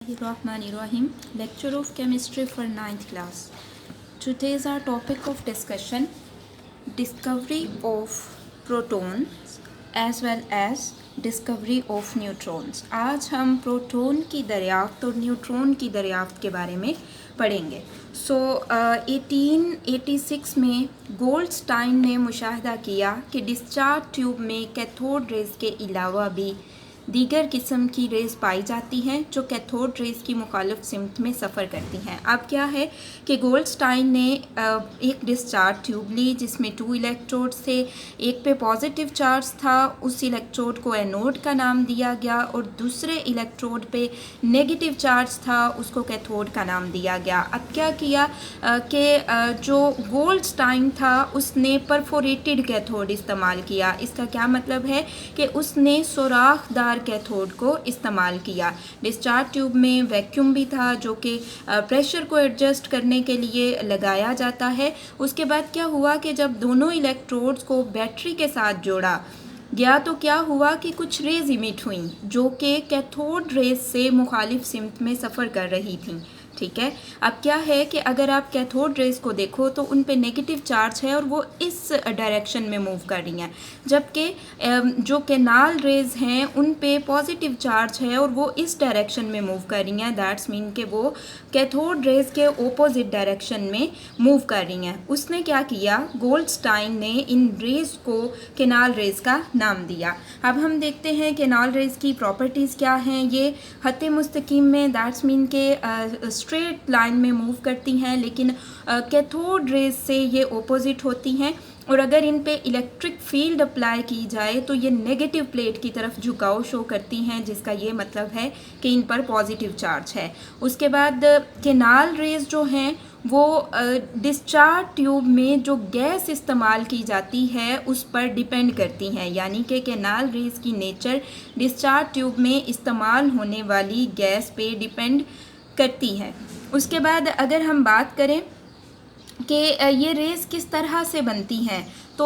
Bismillahirrahmanirrahim. Lecture of Chemistry for 9th class. Today is our topic of discussion discovery of protons as well as discovery of neutrons. आज हम proton की दरियाफ्त और neutron की दरियाफ्त के बारे में पढ़ेंगे. 1886 में गोल्डस्टाइन ने मुशाहिदा किया कि डिस्चार्ज ट्यूब में कैथोड रेज के अलावा भी दीगर किस्म की रेज़ पाई जाती हैं जो कैथोड रेज़ की मुखालिफ सिमत में सफ़र करती हैं. अब क्या है कि गोल्डस्टाइन ने एक डिस्चार्ज ट्यूब ली जिसमें 2 इलेक्ट्रोड्स थे. एक पे पॉजिटिव चार्ज था, उस इलेक्ट्रोड को एनोड का नाम दिया गया, और दूसरे इलेक्ट्रोड पे नेगेटिव चार्ज था, उसको कैथोड का नाम दिया गया. अब क्या किया कि जो गोल्डस्टाइन था उसने परफोरेटेड कैथोड इस्तेमाल किया. इसका क्या मतलब है कि उसने सुराखदार कैथोड को इस्तेमाल किया. डिस्चार्ज ट्यूब में वैक्यूम भी था जो कि प्रेशर को एडजस्ट करने के लिए लगाया जाता है. उसके बाद क्या हुआ कि जब दोनों इलेक्ट्रोड्स को बैटरी के साथ जोड़ा गया तो क्या हुआ कि कुछ रेज इमिट हुई जो कि कैथोड रेज से मुखालिफ सिमत में सफ़र कर रही थी. ठीक है. अब क्या है कि अगर आप कैथोड रेज को देखो तो उन पे नेगेटिव चार्ज है और वो इस डायरेक्शन में मूव कर रही हैं, जबकि जो कैनाल रेज हैं उन पे पॉजिटिव चार्ज है और वो इस डायरेक्शन में मूव कर रही हैं. दैट्स मीन कि वो कैथोड रेज के ओपोजिट डायरेक्शन में मूव कर रही हैं. उसने क्या किया, गोल्डस्टाइन ने इन रेज को कैनाल रेज का नाम दिया. अब हम देखते हैं कैनाल रेज की प्रॉपर्टीज़ क्या हैं. ये खत्ते मुस्तकीम में दैट्स मीन के स्ट्रेट लाइन में मूव करती हैं, लेकिन कैथोड रेज से ये ओपोजिट होती हैं. और अगर इन पे इलेक्ट्रिक फील्ड अप्लाई की जाए तो ये नेगेटिव प्लेट की तरफ झुकाव शो करती हैं, जिसका ये मतलब है कि इन पर पॉजिटिव चार्ज है. उसके बाद कैनाल रेज जो हैं वो डिस्चार्ज ट्यूब में जो गैस इस्तेमाल की जाती है उस पर डिपेंड करती हैं. यानी कि कैनाल रेज की नेचर डिस्चार्ज ट्यूब में इस्तेमाल होने वाली गैस पे डिपेंड करती है. उसके बाद अगर हम बात करें कि ये रेज़ किस तरह से बनती हैं, तो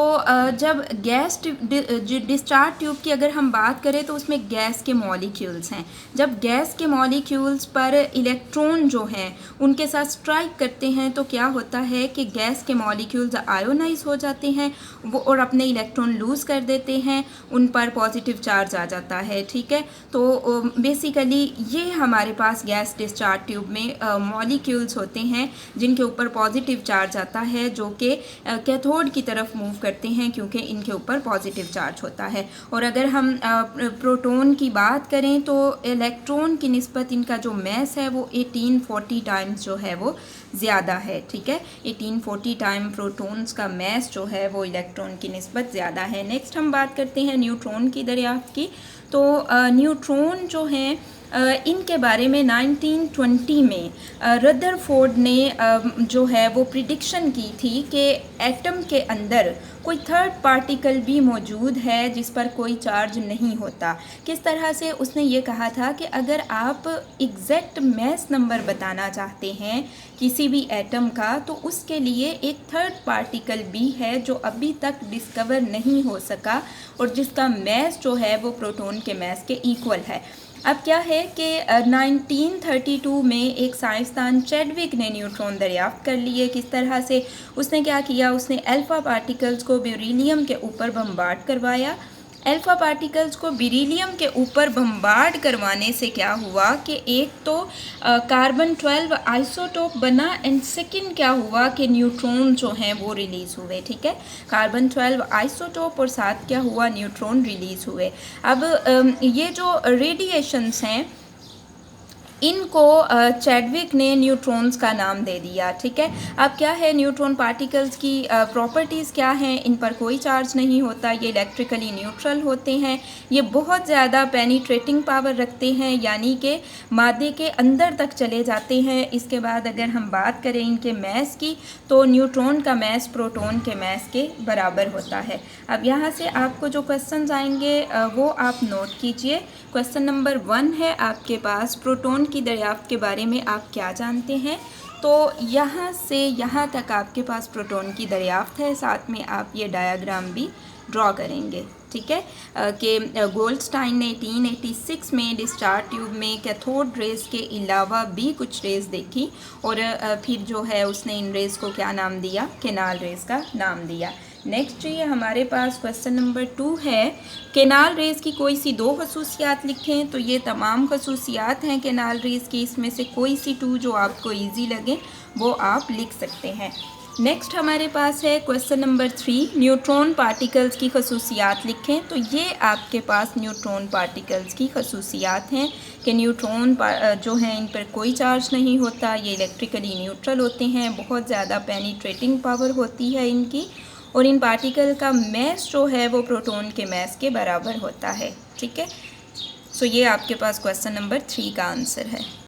जब गैस डिस्चार्ज ट्यूब की अगर हम बात करें तो उसमें गैस के मॉलिक्यूल्स हैं. जब गैस के मॉलिक्यूल्स पर इलेक्ट्रॉन जो हैं उनके साथ स्ट्राइक करते हैं तो क्या होता है कि गैस के मॉलिक्यूल्स आयोनाइज हो जाते हैं वो और अपने इलेक्ट्रॉन लूज़ कर देते हैं, उन पर पॉजिटिव चार्ज आ जाता है. ठीक है. तो बेसिकली ये हमारे पास गैस डिस्चार्ज ट्यूब में मॉलिक्यूल्स होते हैं जिनके ऊपर पॉजिटिव चार्ज आता है जो कि कैथोड की तरफ मूव करते हैं क्योंकि इनके ऊपर पॉजिटिव चार्ज होता है. और अगर हम प्रोटॉन की बात करें तो इलेक्ट्रॉन की निस्बत इनका जो मैस है वो 1840 टाइम्स जो है वो ज़्यादा है. ठीक है. 1840 टाइम प्रोटॉन्स का मैस जो है वो इलेक्ट्रॉन की निस्बत ज़्यादा है. नेक्स्ट हम बात करते हैं न्यूट्रॉन की दरियाफ्त की. तो न्यूट्रॉन जो हैं इनके बारे में 1920 में रदरफोर्ड ने जो है वो प्रिडिक्शन की थी कि एटम के अंदर कोई थर्ड पार्टिकल भी मौजूद है जिस पर कोई चार्ज नहीं होता. किस तरह से, उसने ये कहा था कि अगर आप एग्जैक्ट मैस नंबर बताना चाहते हैं किसी भी एटम का तो उसके लिए एक थर्ड पार्टिकल भी है जो अभी तक डिस्कवर नहीं हो सका और जिसका मैस जो है वो प्रोटॉन के मैस के इक्वल है. अब क्या है कि 1932 में एक साइंसदान चैडविक ने न्यूट्रॉन दरियाफ्त कर लिए. किस तरह से, उसने क्या किया, उसने अल्फ़ा पार्टिकल्स को बेरिलियम के ऊपर बम्बार्ड करवाया. अल्फ़ा पार्टिकल्स को बेरिलियम के ऊपर बम्बार्ड करवाने से क्या हुआ कि एक तो कार्बन 12 आइसोटोप बना एंड सेकंड क्या हुआ कि न्यूट्रॉन जो हैं वो रिलीज़ हुए. ठीक है. कार्बन 12 आइसोटोप और साथ क्या हुआ, न्यूट्रॉन रिलीज़ हुए. अब ये जो रेडिएशंस हैं इनको चैडविक ने न्यूट्रॉन्स का नाम दे दिया. ठीक है. अब क्या है, न्यूट्रॉन पार्टिकल्स की प्रॉपर्टीज़ क्या हैं, इन पर कोई चार्ज नहीं होता, ये इलेक्ट्रिकली न्यूट्रल होते हैं, ये बहुत ज़्यादा पेनिट्रेटिंग पावर रखते हैं यानी कि मादे के अंदर तक चले जाते हैं. इसके बाद अगर हम बात करें इनके मैस की तो न्यूट्रॉन का मैस प्रोटॉन के मैस के बराबर होता है. अब यहाँ से आपको जो क्वेश्चन आएंगे वो आप नोट कीजिए. क्वेश्चन नंबर 1 है आपके पास, प्रोटॉन की दरियाफ्त के बारे में आप क्या जानते हैं. तो यहाँ से यहाँ तक आपके पास प्रोटॉन की दरियाफ्त है, साथ में आप ये डायग्राम भी ड्रॉ करेंगे. ठीक है, कि गोल्डस्टाइन ने 1886 में डिस्चार्ज ट्यूब में कैथोड रेज के अलावा भी कुछ रेज देखी और फिर जो है उसने इन रेज को क्या नाम दिया, केनाल रेज का नाम दिया। नेक्स्ट ये हमारे पास क्वेश्चन नंबर 2 है, केनाल रेज की कोई सी 2 खसूसियात लिखें। तो ये तमाम खसूसियात हैं केनाल रेज की, इसमें से कोई सी 2 जो आपको ईजी लगे वो आप लिख सकते हैं। नेक्स्ट हमारे पास है क्वेश्चन नंबर 3, न्यूट्रॉन पार्टिकल्स की खसूसियात लिखें। तो ये आपके पास न्यूट्रॉन पार्टिकल्स की खसूसियात हैं कि न्यूट्रॉन जो हैं इन पर कोई चार्ज नहीं होता, ये इलेक्ट्रिकली न्यूट्रल होते हैं, बहुत ज़्यादा पेनिट्रेटिंग पावर होती है इनकी, और इन पार्टिकल का मैस जो है वो प्रोटॉन के मैस के बराबर होता है। ठीक है, सो ये आपके पास क्वेश्चन नंबर 3 का आंसर है।